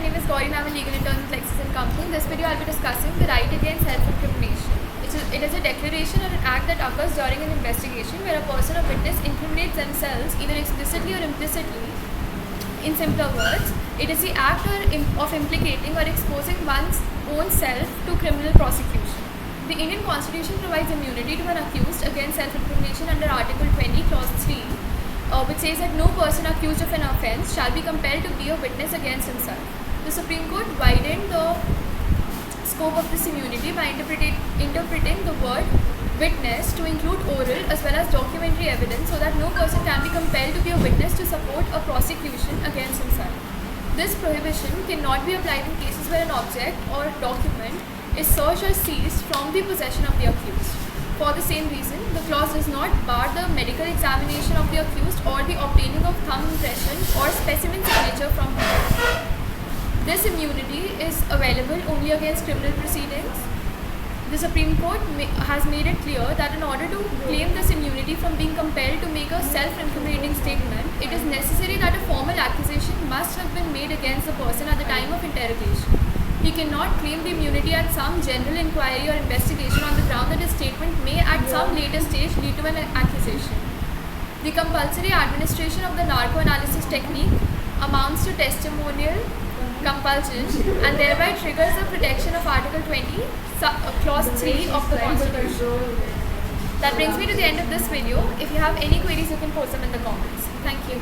my name is Gauri and I'm a legal intern with Lexis & Company. In this video, I'll be discussing the right against self-incrimination. It is a declaration or an act that occurs during an investigation where a person or witness incriminates themselves either explicitly or implicitly. In simpler words, it is the act of implicating or exposing one's own self to criminal prosecution. The Indian Constitution provides immunity to an accused against self-incrimination under Article 20, Clause 3, which says that no person accused of an offence shall be compelled to be a witness against himself. The Supreme Court widened the scope of this immunity by interpreting the word witness to include oral as well as documentary evidence so that no person can be compelled to be a witness to support a prosecution against himself. This prohibition cannot be applied in cases where an object or document is searched or seized from the possession of the accused. For the same reason, the clause does not bar the medical examination of the accused or the obtaining of thumb impression or specimen signature from him. This immunity is available only against criminal proceedings. The Supreme Court has made it clear that in order to claim this immunity from being compelled to make a self-incriminating statement, it is necessary that a formal accusation must have been made against the person at the time of interrogation. He cannot claim the immunity at some general inquiry or investigation on the ground that his statement may at some later stage lead to an accusation. The compulsory administration of the narco-analysis technique amounts to testimonial compulsion and thereby triggers the protection of Article 20, Clause 3 of the Constitution. That brings me to the end of this video. If you have any queries, you can post them in the comments. Thank you.